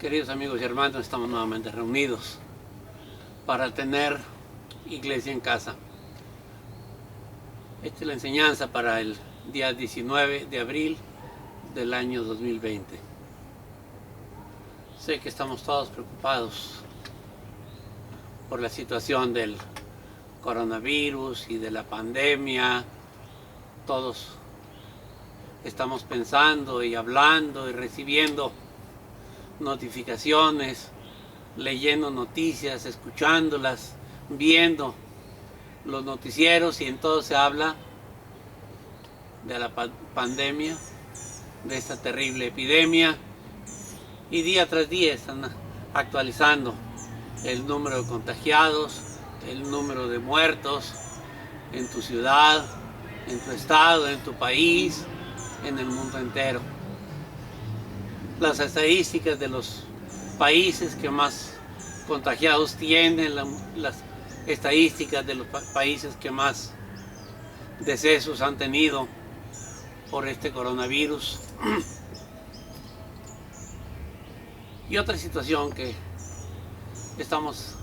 Queridos amigos y hermanos, estamos nuevamente reunidos para tener iglesia en casa. Esta es la enseñanza para el día 19 de abril del año 2020. Sé que estamos todos preocupados por la situación del coronavirus y de la pandemia. Todos estamos pensando y hablando y recibiendo notificaciones, leyendo noticias, escuchándolas, viendo los noticieros, y en todo se habla de la pandemia, de esta terrible epidemia, y día tras día están actualizando el número de contagiados, el número de muertos en tu ciudad, en tu estado, en tu país, en el mundo entero. Las estadísticas de los países que más contagiados tienen, las estadísticas de los países que más decesos han tenido por este coronavirus. Y otra situación que estamos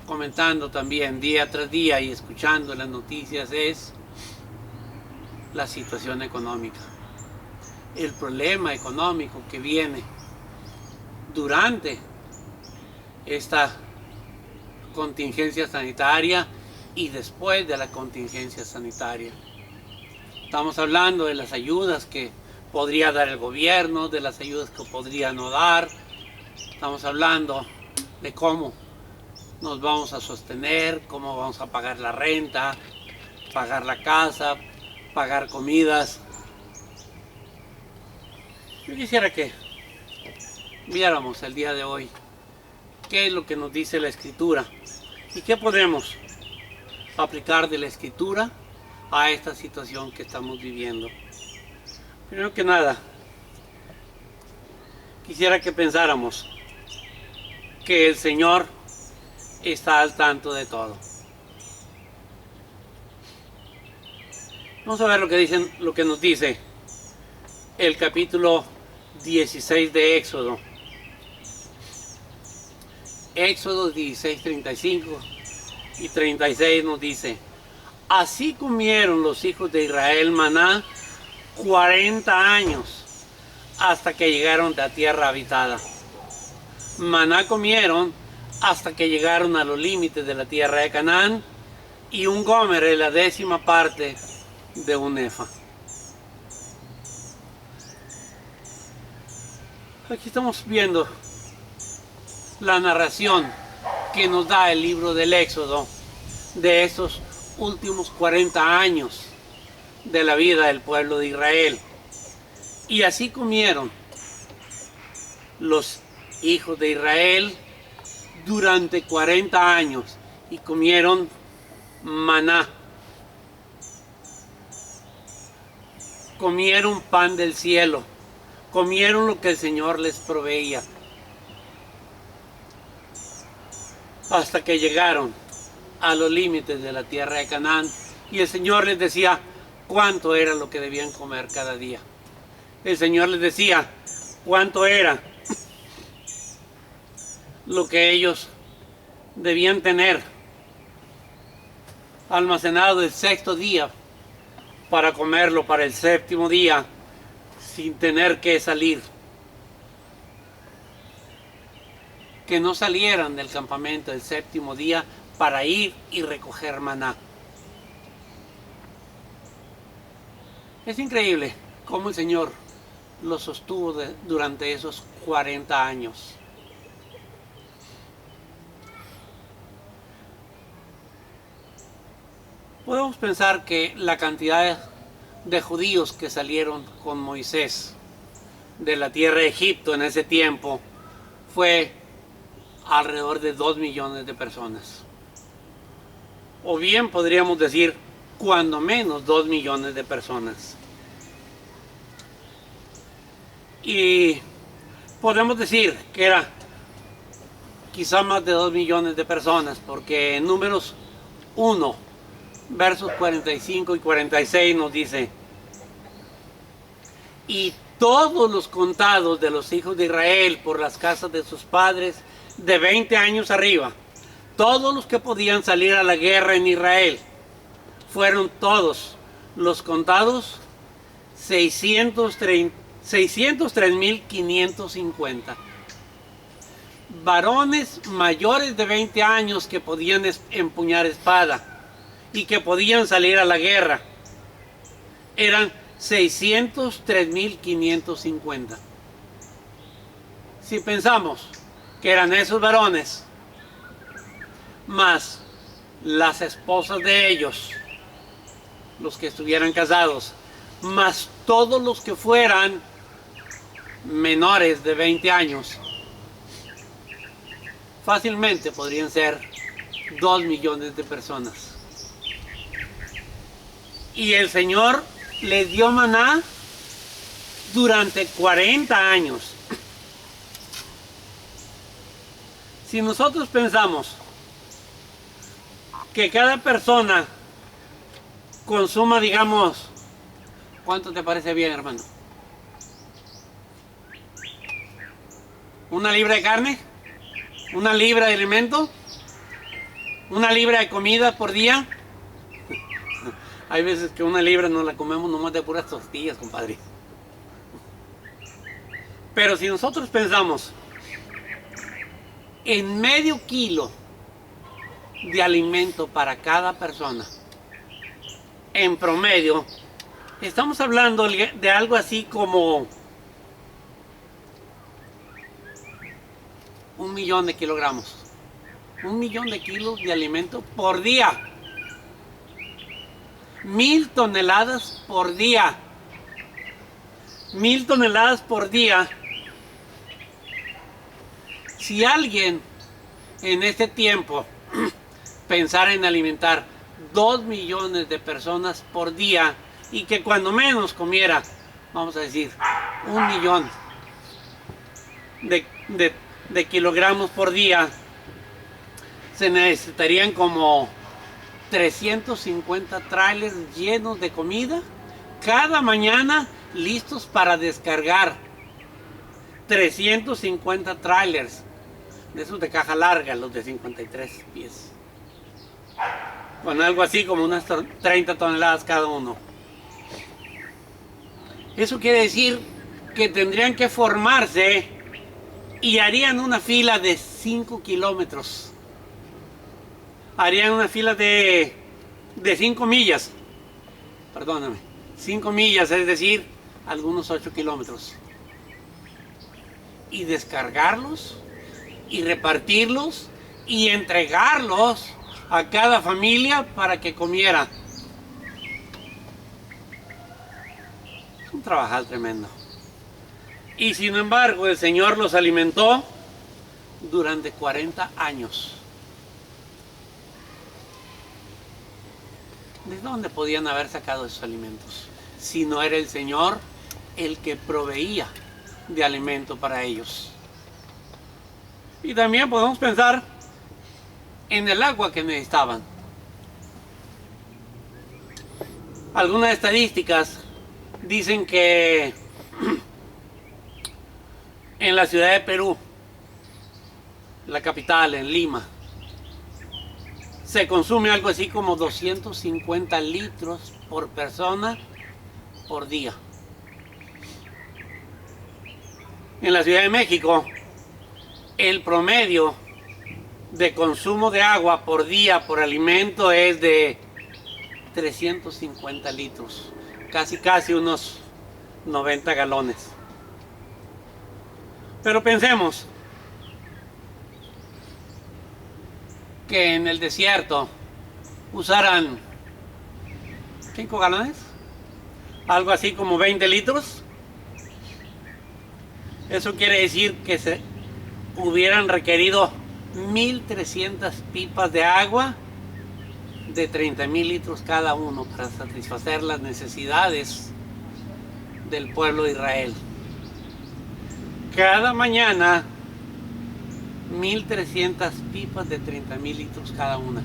comentando también día tras día y escuchando las noticias es la situación económica. El problema económico que viene durante esta contingencia sanitaria y después de la contingencia sanitaria. Estamos hablando de las ayudas que podría dar el gobierno, de las ayudas que podría no dar. Estamos hablando de cómo nos vamos a sostener, cómo vamos a pagar la renta, pagar la casa, pagar comidas. Yo quisiera que viéramos el día de hoy qué es lo que nos dice la Escritura y qué podemos aplicar de la Escritura a esta situación que estamos viviendo. Primero que nada, quisiera que pensáramos que el Señor está al tanto de todo. Vamos a ver lo que nos dice el capítulo 16 de Éxodo. Éxodo 16, 35 y 36 nos dice: así comieron los hijos de Israel maná 40 años hasta que llegaron a tierra habitada. Maná comieron hasta que llegaron a los límites de la tierra de Canaán, y un gómer es la 10ª parte de un efa. Aquí estamos viendo la narración que nos da el libro del Éxodo de estos últimos 40 años de la vida del pueblo de Israel. Y así comieron los hijos de Israel durante 40 años y comieron maná. Comieron pan del cielo. Comieron lo que el Señor les proveía. Hasta que llegaron a los límites de la tierra de Canaán. Y el Señor les decía cuánto era lo que debían comer cada día. El Señor les decía cuánto era lo que ellos debían tener almacenado el 6º día para comerlo para el 7º día sin tener que salir. Que no salieran del campamento el 7º día para ir y recoger maná. Es increíble cómo el Señor los sostuvo durante esos 40 años. Podemos pensar que la cantidad de judíos que salieron con Moisés de la tierra de Egipto en ese tiempo fue alrededor de 2 millones de personas. O bien podríamos decir, cuando menos 2 millones de personas. Y podemos decir que era quizá más de 2 millones de personas, porque en Números 1, versos 45 y 46 nos dice: y todos los contados de los hijos de Israel por las casas de sus padres de 20 años arriba, todos los que podían salir a la guerra en Israel, fueron todos los contados 603.550. Varones mayores de 20 años que podían empuñar espada y que podían salir a la guerra eran 603.550. Si pensamos que eran esos varones más las esposas de ellos, los que estuvieran casados, más todos los que fueran menores de 20 años, fácilmente podrían ser 2 millones de personas. Y el Señor les dio maná durante 40 años. Si nosotros pensamos que cada persona consuma, digamos, ¿cuánto te parece bien, hermano? ¿1 libra de carne? ¿1 libra de alimento? ¿1 libra de comida por día? Hay veces que 1 libra no la comemos nomás de puras tortillas, compadre. Pero si nosotros pensamos en medio kilo de alimento para cada persona, en promedio, estamos hablando de algo así como 1 millón de kilogramos. 1 millón de kilos de alimento por día. 1000 toneladas por día. 1000 toneladas por día. Si alguien en este tiempo pensara en alimentar 2 millones de personas por día y que cuando menos comiera, vamos a decir, 1 millón de kilogramos por día, se necesitarían como 350 trailers llenos de comida cada mañana, listos para descargar. 350 trailers de esos de caja larga, los de 53 pies, con algo así como unas 30 toneladas cada uno. Eso quiere decir que tendrían que formarse y harían una fila de 5 kilómetros. Harían una fila de 5 millas. Perdóname. 5 millas, es decir, algunos 8 kilómetros. Y descargarlos, y repartirlos, y entregarlos a cada familia para que comiera. Es un trabajo tremendo. Y sin embargo, el Señor los alimentó durante 40 años. ¿De dónde podían haber sacado esos alimentos? Si no era el Señor el que proveía de alimento para ellos. Y también podemos pensar en el agua que necesitaban. Algunas estadísticas dicen que en la ciudad de Perú, la capital, en Lima, se consume algo así como 250 litros por persona por día. En la Ciudad de México, el promedio de consumo de agua por día por alimento es de 350 litros, casi unos 90 galones. Pero pensemos que en el desierto usaran 5 galones, algo así como 20 litros. Eso quiere decir que se hubieran requerido 1300 pipas de agua de 30,000 litros cada uno para satisfacer las necesidades del pueblo de Israel. Cada mañana 1300 pipas de 30,000 litros cada una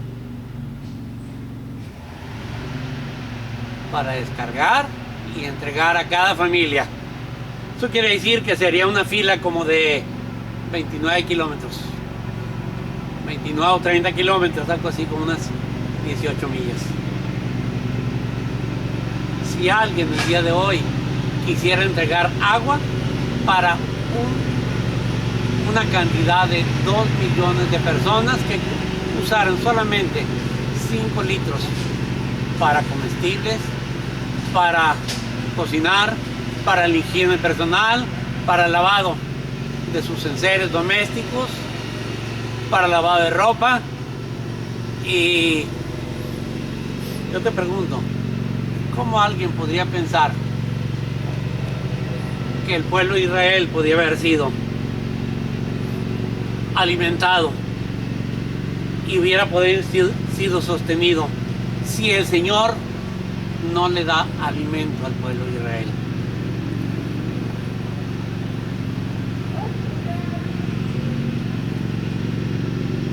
para descargar y entregar a cada familia. Esto quiere decir que sería una fila como de 29 kilómetros. 29 o 30 kilómetros, algo así como unas 18 millas. Si alguien el día de hoy quisiera entregar agua para una cantidad de 2 millones de personas que usaran solamente 5 litros para comestibles, para cocinar, para la higiene personal, para el lavado de sus enseres domésticos, para lavado de ropa. Y yo te pregunto, ¿cómo alguien podría pensar que el pueblo de Israel podía haber sido alimentado y hubiera podido sido sostenido si el Señor no le da alimento al pueblo de Israel?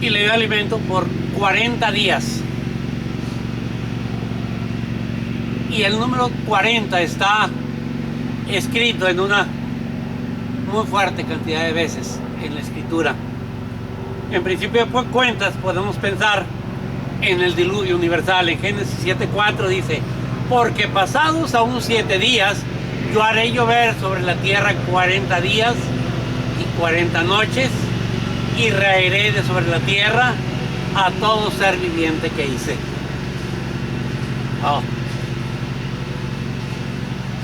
Y le dio alimento por 40 días. Y el número 40 está escrito en una muy fuerte cantidad de veces en la escritura. En principio de cuentas podemos pensar en el diluvio universal. En Génesis 7:4 dice: porque pasados aún 7 días yo haré llover sobre la tierra 40 días y 40 noches, y raeré de sobre la tierra a todo ser viviente que hice.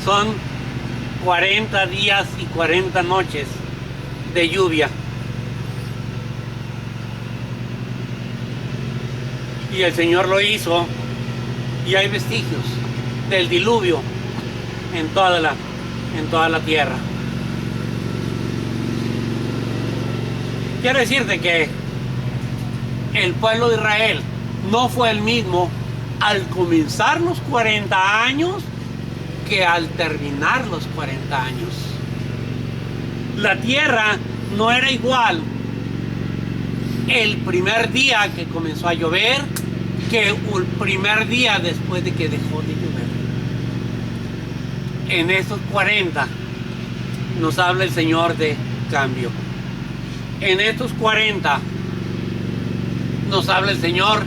Son 40 días y 40 noches de lluvia. Y el Señor lo hizo, y hay vestigios del diluvio en toda la tierra. Quiero decirte que el pueblo de Israel no fue el mismo al comenzar los 40 años que al terminar los 40 años. La tierra no era igual el primer día que comenzó a llover que el primer día después de que dejó de llover. En estos 40 nos habla el Señor de cambio. En estos 40 nos habla el Señor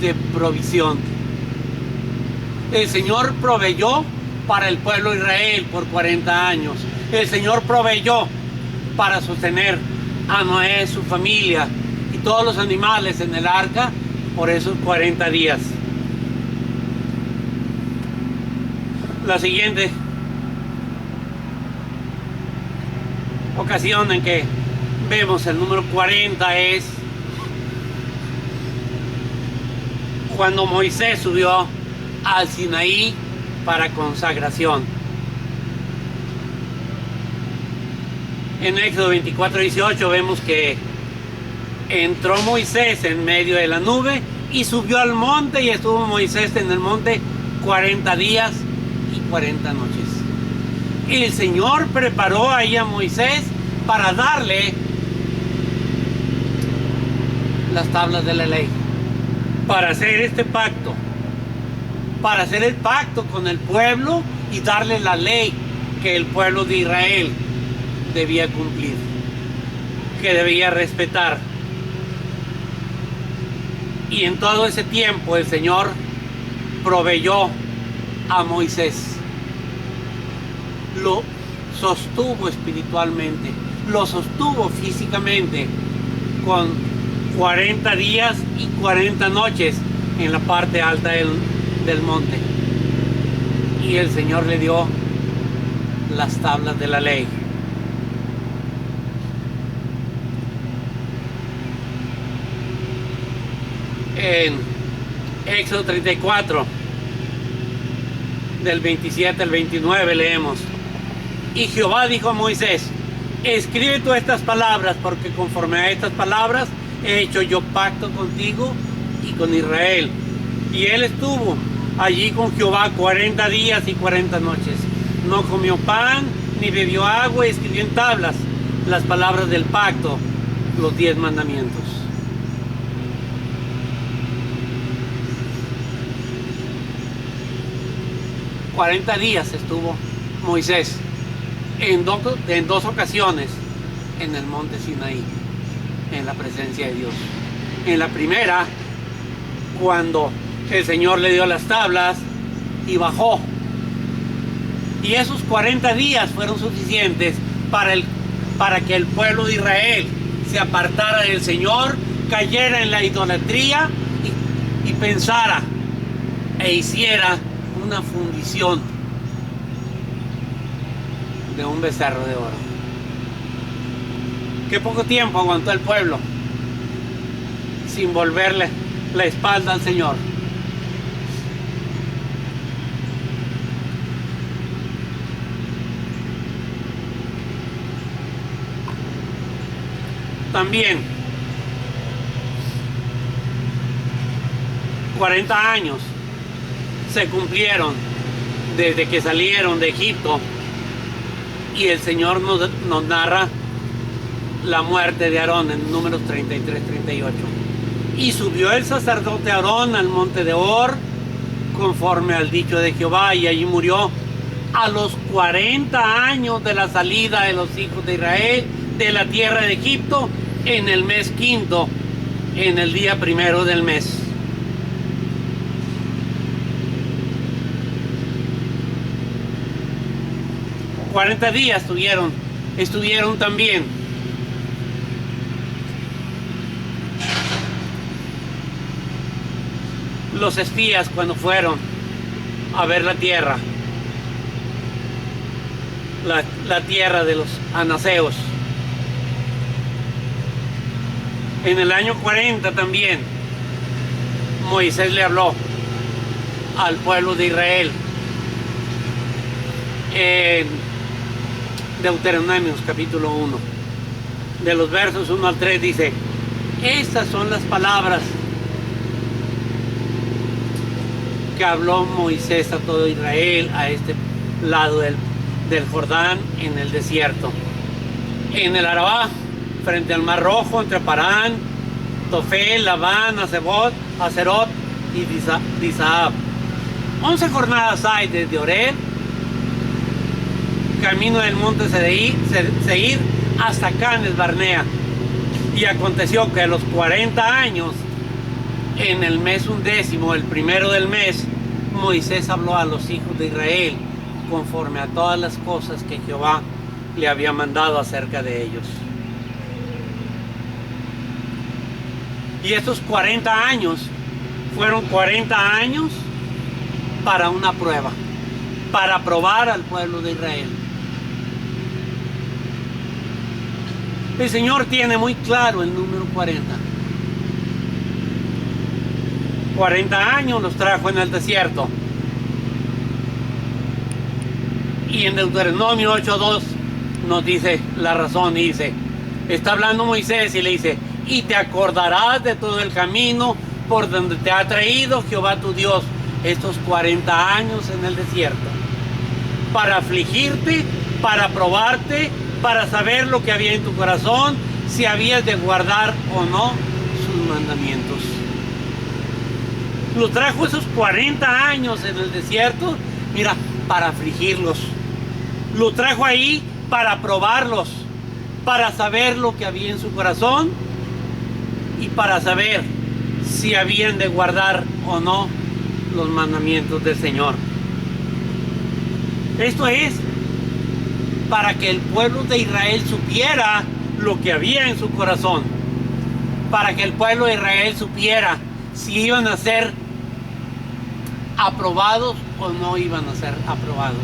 de provisión. El Señor proveyó para el pueblo de Israel por 40 años. El Señor proveyó para sostener a Noé, su familia y todos los animales en el arca por esos 40 días. La siguiente ocasión en que vemos el número 40 es cuando Moisés subió al Sinaí para consagración. En Éxodo 24:18 vemos que entró Moisés en medio de la nube y subió al monte, y estuvo Moisés en el monte 40 días y 40 noches. El Señor preparó ahí a Moisés para darle las tablas de la ley, para hacer este pacto, para hacer el pacto con el pueblo y darle la ley que el pueblo de Israel debía cumplir, que debía respetar. Y en todo ese tiempo el Señor proveyó a Moisés, lo sostuvo espiritualmente, lo sostuvo físicamente con 40 días y 40 noches en la parte alta del monte. Y el Señor le dio las tablas de la ley. En Éxodo 34, del 27 al 29 leemos: y Jehová dijo a Moisés: escribe tú estas palabras, porque conforme a estas palabras he hecho yo pacto contigo y con Israel. Y él estuvo allí con Jehová 40 días y 40 noches. No comió pan ni bebió agua, y escribió en tablas las palabras del pacto, los 10 mandamientos. ...40 días estuvo Moisés en dos ocasiones en el monte Sinaí, en la presencia de Dios. En la primera, cuando el Señor le dio las tablas y bajó. Y esos 40 días fueron suficientes para que el pueblo de Israel se apartara del Señor, cayera en la idolatría y pensara e hiciera una fundición de un becerro de oro. Qué poco tiempo aguantó el pueblo sin volverle la espalda al Señor. También 40 años se cumplieron desde que salieron de Egipto, y el Señor nos narra la muerte de Aarón en Números 33-38. Y subió el sacerdote Aarón al monte de Hor, conforme al dicho de Jehová, y allí murió a los 40 años de la salida de los hijos de Israel de la tierra de Egipto, en el mes quinto, en el día primero del mes. ...40 días estuvieron también los espías cuando fueron a ver la tierra, la tierra de los anaseos. En el año 40 también Moisés le habló al pueblo de Israel. En Deuteronomios capítulo 1, de los versos 1 al 3, dice: estas son las palabras que habló Moisés a todo Israel a este lado del Jordán, en el desierto, en el Arabá, frente al Mar Rojo, entre Parán, Tofel, Labán, Acerot y Disahab. 11 jornadas hay desde Oreb, camino del monte Seir, hasta Cades Barnea. Y aconteció que a los 40 años, en el mes 11, el primero del mes, Moisés habló a los hijos de Israel conforme a todas las cosas que Jehová le había mandado acerca de ellos. Y estos 40 años fueron 40 años para una prueba, para probar al pueblo de Israel. El Señor tiene muy claro el número 40. 40 años los trajo en el desierto. Y en Deuteronomio 8:2 nos dice la razón, y dice, está hablando Moisés y le dice: y te acordarás de todo el camino por donde te ha traído Jehová tu Dios estos 40 años en el desierto, para afligirte, para probarte, para saber lo que había en tu corazón, si habías de guardar o no sus mandamientos. Lo trajo esos 40 años en el desierto, mira, para afligirlos. Lo trajo ahí para probarlos, para saber lo que había en su corazón y para saber si habían de guardar o no los mandamientos del Señor. Esto es para que el pueblo de Israel supiera lo que había en su corazón, para que el pueblo de Israel supiera si iban a ser aprobados o no iban a ser aprobados.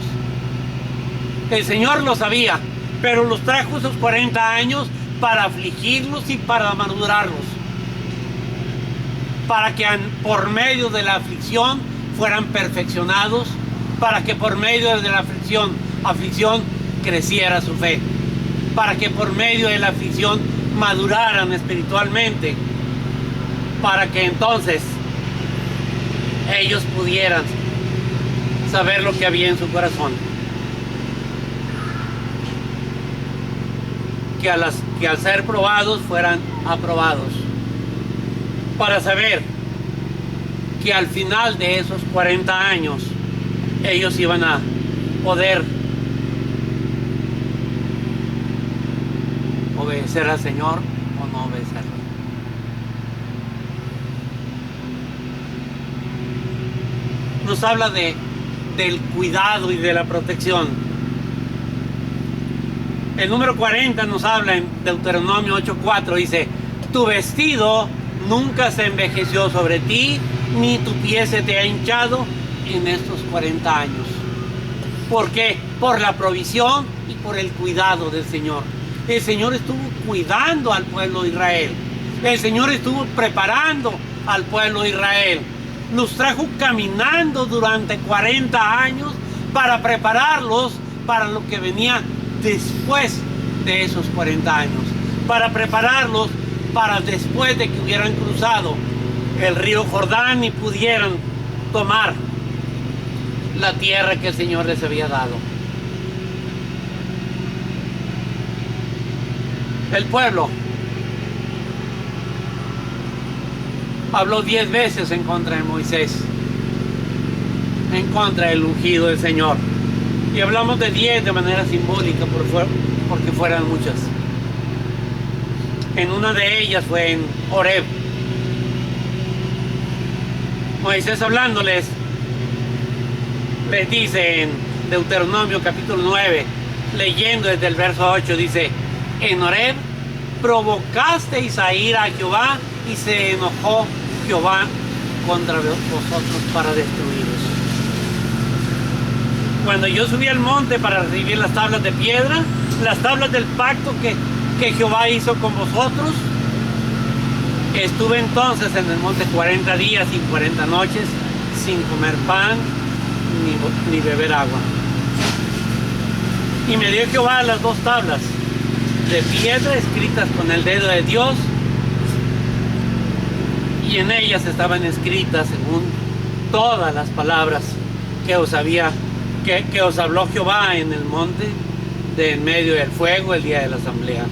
El Señor lo sabía, pero los trajo esos 40 años para afligirlos y para madurarlos, para que por medio de la aflicción fueran perfeccionados, para que por medio de la aflicción creciera su fe, para que por medio de la aflicción maduraran espiritualmente, para que entonces ellos pudieran saber lo que había en su corazón, que al ser probados fueran aprobados, para saber que al final de esos 40 años ellos iban a poder obedecer al Señor o no obedecerlo. Nos habla del cuidado y de la protección. El número 40 nos habla en Deuteronomio 8:4, dice: tu vestido nunca se envejeció sobre ti, ni tu pie se te ha hinchado en estos 40 años. ¿Por qué? Por la provisión y por el cuidado del Señor. El Señor estuvo cuidando al pueblo de Israel. El Señor estuvo preparando al pueblo de Israel. Los trajo caminando durante 40 años para prepararlos para lo que venía después de esos 40 años. Para prepararlos para después de que hubieran cruzado el río Jordán y pudieran tomar la tierra que el Señor les había dado. El pueblo habló 10 veces en contra de Moisés, en contra del ungido del Señor. Y hablamos de 10 de manera simbólica porque fueran muchas. En una de ellas fue en Horeb. Moisés hablándoles, les dice en Deuteronomio capítulo 9, leyendo desde el verso 8, dice: en Horeb provocasteis a ir a Jehová y se enojó Jehová contra vosotros para destruiros. Cuando yo subí al monte para recibir las tablas de piedra, las tablas del pacto que Jehová hizo con vosotros, estuve entonces en el monte 40 días y 40 noches sin comer pan ni beber agua. Y me dio Jehová las 2 tablas de piedra escritas con el dedo de Dios, y en ellas estaban escritas según todas las palabras que os habló Jehová en el monte de en medio del fuego el día de la asamblea.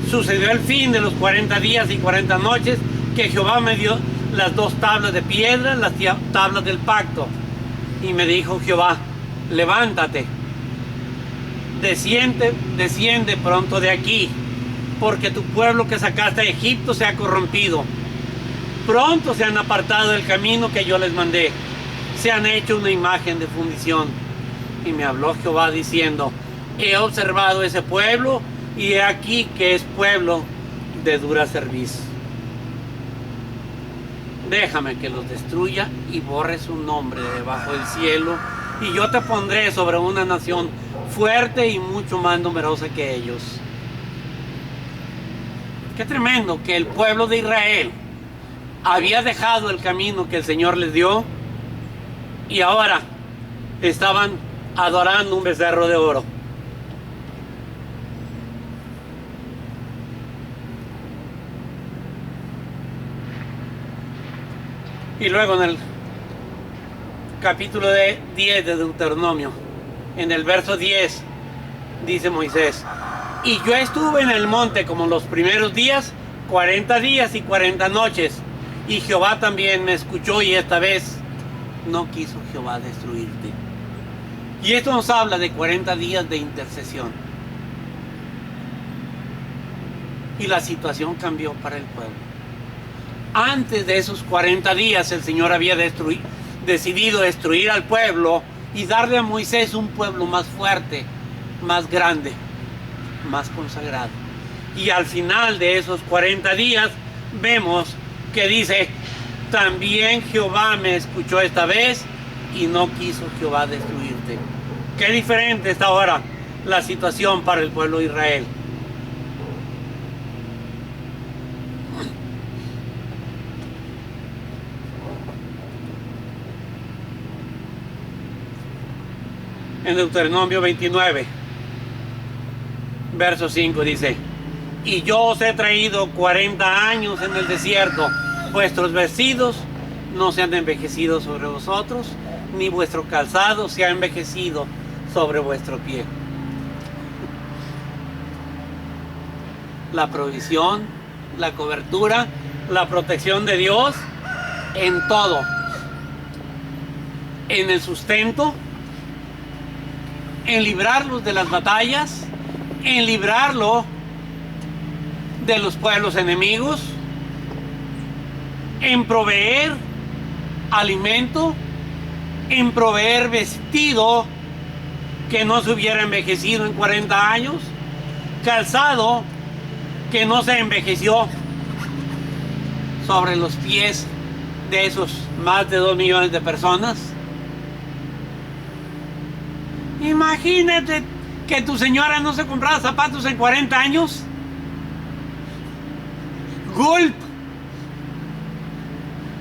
Sucedió el fin de los 40 días y 40 noches que Jehová me dio las 2 tablas de piedra, las tablas del pacto. Y me dijo Jehová: levántate, desciende pronto de aquí, porque tu pueblo que sacaste de Egipto se ha corrompido. Pronto se han apartado del camino que yo les mandé, se han hecho una imagen de fundición. Y me habló Jehová diciendo: he observado ese pueblo, y he aquí que es pueblo de dura cerviz. Déjame que los destruya y borre su nombre de debajo del cielo, y yo te pondré sobre una nación fuerte y mucho más numerosa que ellos. Qué tremendo que el pueblo de Israel había dejado el camino que el Señor les dio, y ahora estaban adorando un becerro de oro. Y luego en el capítulo 10 de Deuteronomio, en el verso 10, dice Moisés: y yo estuve en el monte como los primeros días, 40 días y 40 noches, y Jehová también me escuchó, y esta vez no quiso Jehová destruirte. Y esto nos habla de 40 días de intercesión. Y la situación cambió para el pueblo. Antes de esos 40 días el Señor había decidido destruir al pueblo y darle a Moisés un pueblo más fuerte, más grande, más consagrado. Y al final de esos 40 días vemos que dice: también Jehová me escuchó esta vez y no quiso Jehová destruirte. Qué diferente está ahora la situación para el pueblo de Israel. En Deuteronomio 29, verso 5 dice: y yo os he traído 40 años en el desierto, vuestros vestidos no se han envejecido sobre vosotros, ni vuestro calzado se ha envejecido sobre vuestro pie. La provisión, la cobertura, la protección de Dios en todo, en el sustento, en librarlos de las batallas, en librarlo de los pueblos enemigos, en proveer alimento, en proveer vestido que no se hubiera envejecido en 40 años, calzado que no se envejeció sobre los pies de esos más de 2 millones de personas. Imagínate que tu señora no se compraba zapatos en 40 años. Gulp.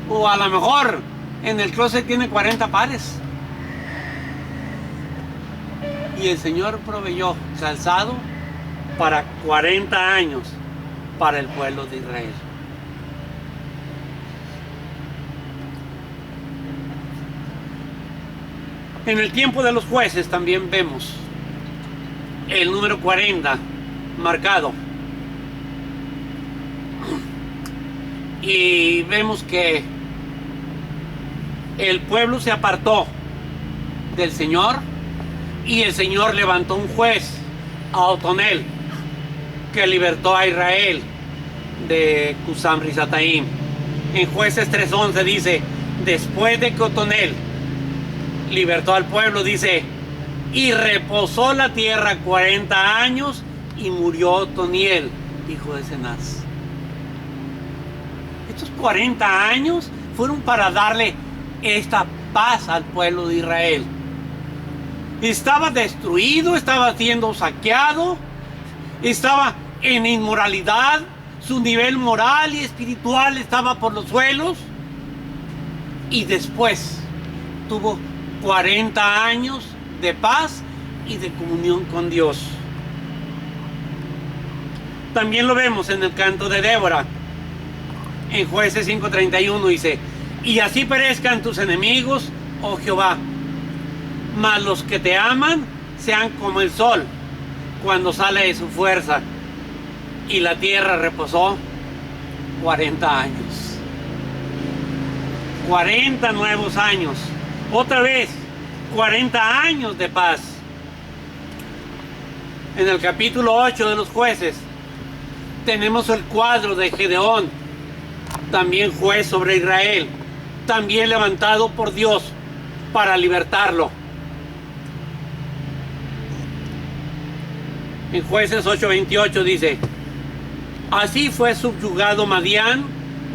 O a lo mejor en el closet tiene 40 pares. Y el Señor proveyó calzado para 40 años para el pueblo de Israel. En el tiempo de los jueces también vemos el número 40 marcado. Y vemos que el pueblo se apartó del Señor y el Señor levantó un juez, a Otonel, que libertó a Israel de Cusán Risataim. En Jueces 3:11 dice, después de que Otonel libertó al pueblo, dice, y reposó la tierra 40 años y murió Otoniel, hijo de Cenaz. Estos 40 años fueron para darle esta paz al pueblo de Israel. Estaba destruido, estaba siendo saqueado, estaba en inmoralidad, su nivel moral y espiritual estaba por los suelos, y después tuvo 40 años de paz y de comunión con Dios. También lo vemos en el canto de Débora. En Jueces 5:31 dice, y así perezcan tus enemigos, oh Jehová, mas los que te aman sean como el sol cuando sale de su fuerza. Y la tierra reposó 40 años. 40 nuevos años. Otra vez, 40 años de paz. En el capítulo 8 de los Jueces tenemos el cuadro de Gedeón, también juez sobre Israel, también levantado por Dios para libertarlo. En Jueces 8:28 dice, así fue subyugado Madián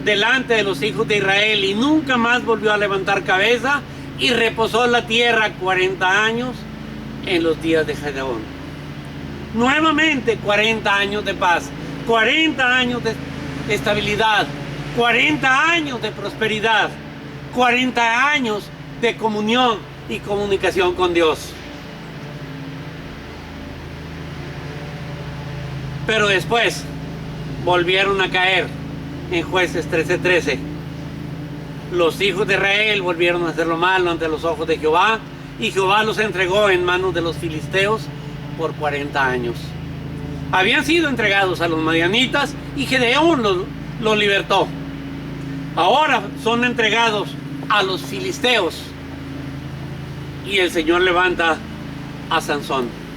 delante de los hijos de Israel y nunca más volvió a levantar cabeza, y reposó la tierra 40 años en los días de Gedeón. Nuevamente 40 años de paz, 40 años de estabilidad, 40 años de prosperidad, 40 años de comunión y comunicación con Dios. Pero después volvieron a caer en Jueces 13:13. Los hijos de Israel volvieron a hacer lo malo ante los ojos de Jehová, y Jehová los entregó en manos de los filisteos por 40 años. Habían sido entregados a los madianitas y Gedeón los libertó. Ahora son entregados a los filisteos y el Señor levanta a Sansón.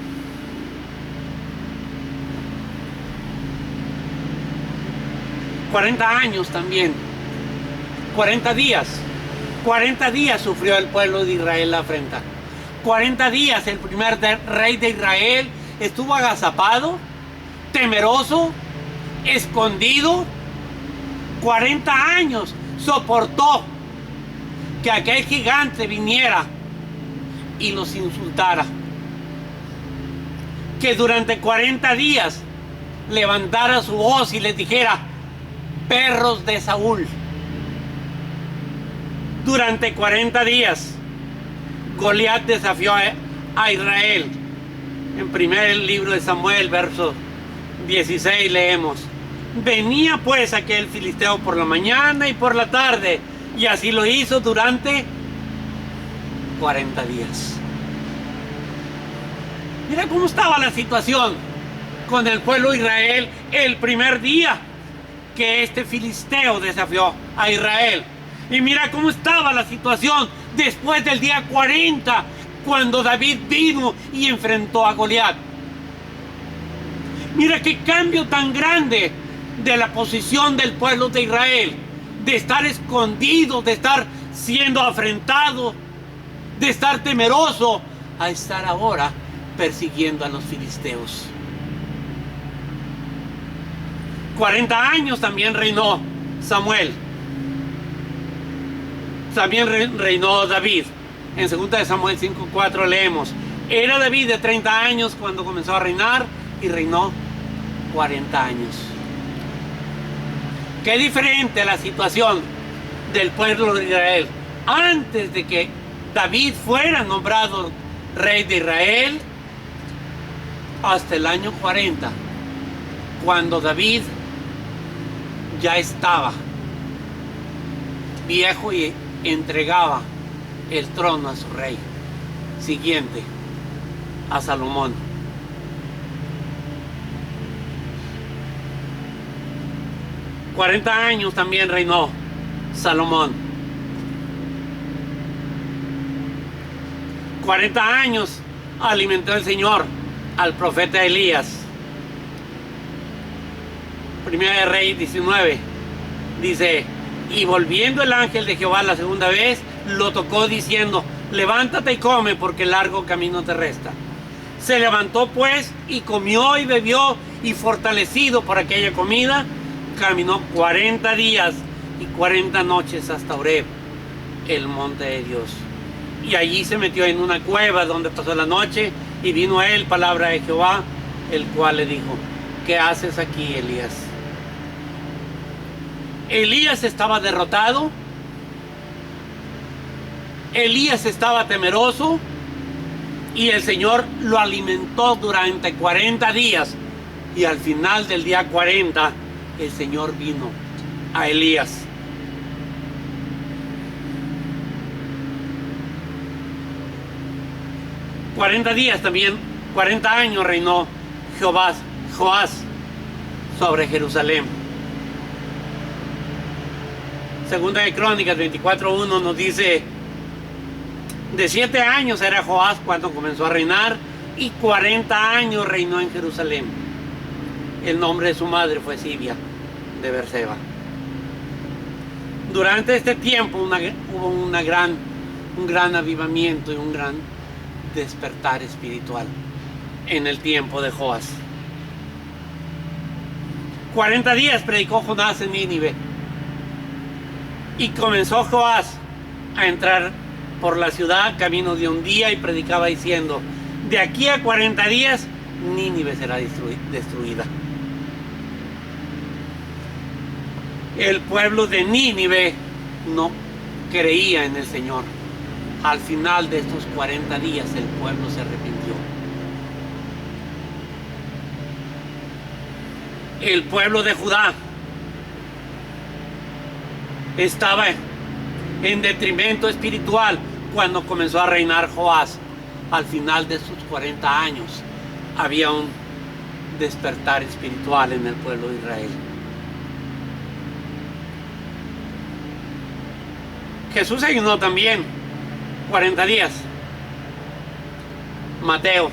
...40 años también... ...40 días sufrió el pueblo de Israel la afrenta... ...40 días el primer rey de Israel... ...estuvo agazapado... ...temeroso... ...escondido... ...40 años soportó... ...que aquel gigante viniera... ...y los insultara... ...que durante 40 días... ...levantara su voz y les dijera... perros de Saúl. Durante 40 días Goliat desafió a Israel. En primer libro de Samuel, verso 16, leemos: venía pues aquel filisteo por la mañana y por la tarde, y así lo hizo durante 40 días. Mira cómo estaba la situación con el pueblo de Israel el primer día que este filisteo desafió a Israel. Y mira cómo estaba la situación después del día 40, cuando David vino y enfrentó a Goliat. Mira qué cambio tan grande de la posición del pueblo de Israel, de estar escondido, de estar siendo afrentado, de estar temeroso, a estar ahora persiguiendo a los filisteos. 40 años también reinó Samuel. También reinó David. En 2 de Samuel 5:4 leemos: era David de 30 años cuando comenzó a reinar y reinó 40 años. Qué diferente la situación del pueblo de Israel antes de que David fuera nombrado rey de Israel, hasta el año 40, cuando David ya estaba viejo y entregaba el trono a su rey siguiente, a Salomón. $40 años también reinó Salomón. 40 años alimentó el Señor al profeta Elías. Primera de Reyes 19 dice: y volviendo el ángel de Jehová la segunda vez, lo tocó diciendo: levántate y come, porque largo camino te resta. Se levantó pues y comió y bebió, y fortalecido por aquella comida, caminó 40 días y 40 noches hasta Horeb, el monte de Dios. Y allí se metió en una cueva donde pasó la noche, y vino a él palabra de Jehová, el cual le dijo: ¿qué haces aquí, Elías? Elías estaba derrotado. Elías estaba temeroso, y el Señor lo alimentó durante 40 días. Y al final del día 40, el Señor vino a Elías. $40 días también, 40 años reinó Joás sobre Jerusalén. Segunda de Crónicas 24:1 nos dice: de 7 años era Joás cuando comenzó a reinar, y 40 años reinó en Jerusalén. El nombre de su madre fue Sibia de Berseba. Durante este tiempo hubo un gran avivamiento y un gran despertar espiritual en el tiempo de Joás. 40 días predicó Jonás en Nínive, y comenzó Joás a entrar por la ciudad camino de un día, y predicaba diciendo: de aquí a 40 días Nínive será destruida. El pueblo de Nínive no creía en el Señor. Al final de estos 40 días el pueblo se arrepintió. El pueblo de Judá estaba en detrimento espiritual cuando comenzó a reinar Joás. Al final de sus 40 años había un despertar espiritual en el pueblo de Israel. Jesús ayunó también 40 días. Mateo,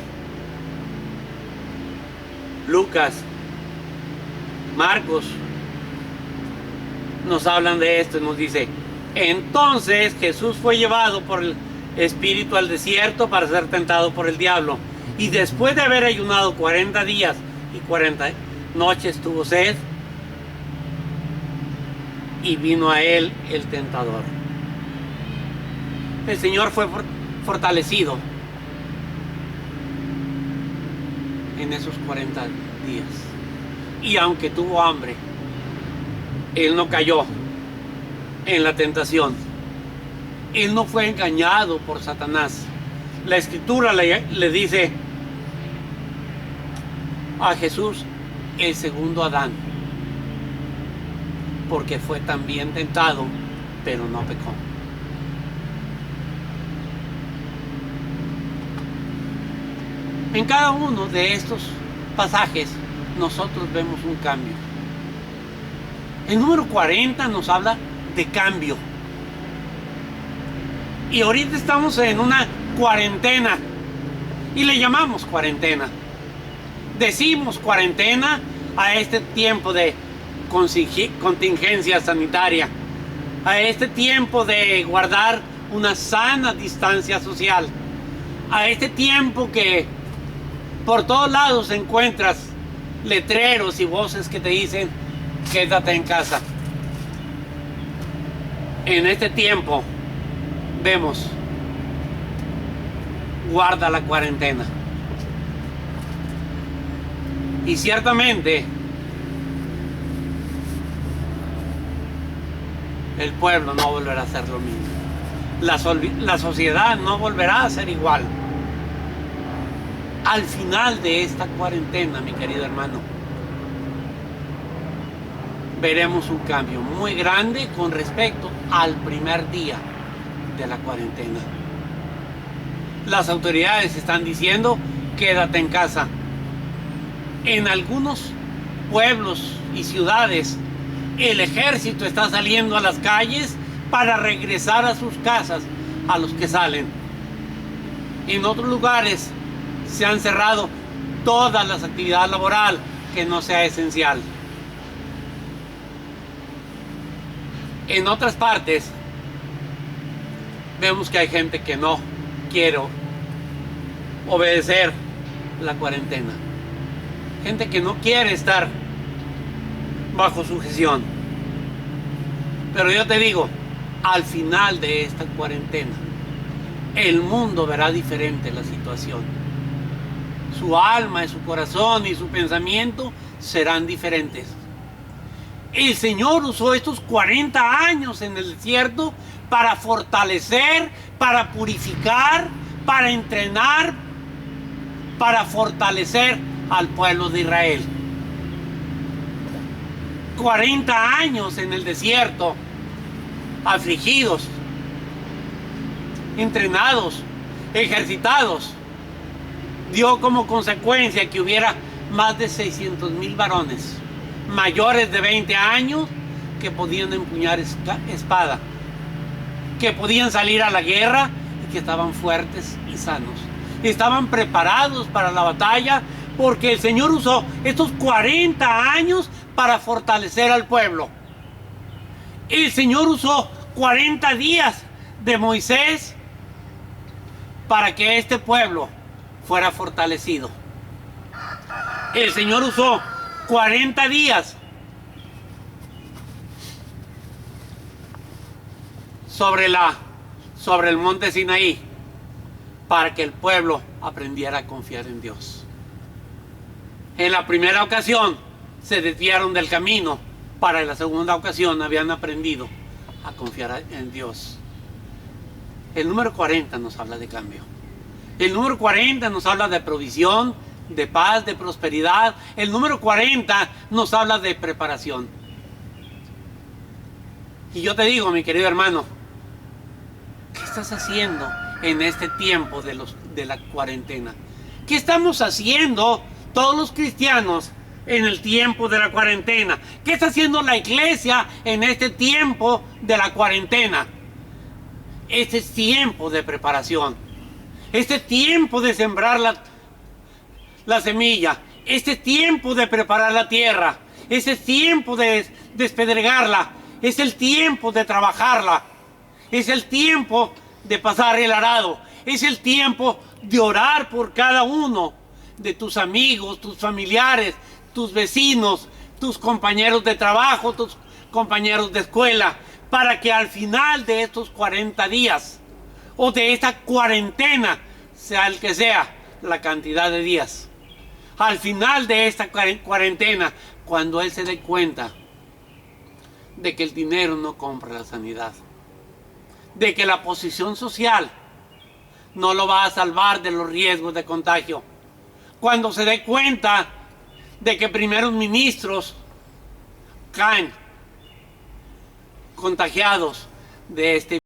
Lucas, Marcos nos hablan de esto y nos dice: entonces Jesús fue llevado por el Espíritu al desierto para ser tentado por el diablo, y después de haber ayunado 40 días y 40 noches tuvo sed, y vino a él el tentador. El Señor fue fortalecido en esos 40 días, y aunque tuvo hambre, Él no cayó en la tentación. Él no fue engañado por Satanás. La Escritura le dice a Jesús el segundo Adán, porque fue también tentado, pero no pecó. En cada uno de estos pasajes nosotros vemos un cambio. El número 40 nos habla de cambio. Y ahorita estamos en una cuarentena, y le llamamos cuarentena. Decimos cuarentena a este tiempo de contingencia sanitaria, a este tiempo de guardar una sana distancia social, a este tiempo que por todos lados encuentras letreros y voces que te dicen quédate en casa. En este tiempo vemos, guarda la cuarentena. Y ciertamente el pueblo no volverá a ser lo mismo. La sociedad no volverá a ser igual. Al final de esta cuarentena, mi querido hermano, veremos un cambio muy grande con respecto al primer día de la cuarentena. Las autoridades están diciendo quédate en casa. En algunos pueblos y ciudades el ejército está saliendo a las calles para regresar a sus casas a los que salen. En otros lugares se han cerrado todas las actividades laborales que no sea esencial. En otras partes vemos que hay gente que no quiere obedecer la cuarentena. Gente que no quiere estar bajo sujeción. Pero yo te digo, al final de esta cuarentena, el mundo verá diferente la situación. Su alma y su corazón y su pensamiento serán diferentes. El Señor usó estos 40 años en el desierto para fortalecer, para purificar, para entrenar, para fortalecer al pueblo de Israel. 40 años en el desierto, afligidos, entrenados, ejercitados, dio como consecuencia que hubiera más de 600,000 varones mayores de 20 años que podían empuñar espada, que podían salir a la guerra y que estaban fuertes y sanos. Estaban preparados para la batalla porque el Señor usó estos 40 años para fortalecer al pueblo. El Señor usó 40 días de Moisés para que este pueblo fuera fortalecido. El Señor usó 40 días sobre el monte Sinaí para que el pueblo aprendiera a confiar en Dios. En la primera ocasión se desviaron del camino, para la segunda ocasión habían aprendido a confiar en Dios. El número 40 nos habla de cambio. El número 40 nos habla de provisión, de paz, de prosperidad. El número 40 nos habla de preparación. Y yo te digo, mi querido hermano, ¿qué estás haciendo en este tiempo de la cuarentena? ¿Qué estamos haciendo todos los cristianos en el tiempo de la cuarentena? ¿Qué está haciendo la iglesia en este tiempo de la cuarentena? Este es tiempo de preparación. Este tiempo de sembrar la semilla. Este tiempo de preparar la tierra. Este tiempo de despedregarla. Es el tiempo de trabajarla. Es el tiempo de pasar el arado. Es el tiempo de orar por cada uno de tus amigos, tus familiares, tus vecinos, tus compañeros de trabajo, tus compañeros de escuela, para que al final de estos 40 días o de esta cuarentena, sea el que sea la cantidad de días, al final de esta cuarentena, cuando él se dé cuenta de que el dinero no compra la sanidad, de que la posición social no lo va a salvar de los riesgos de contagio, cuando se dé cuenta de que primeros ministros caen contagiados de este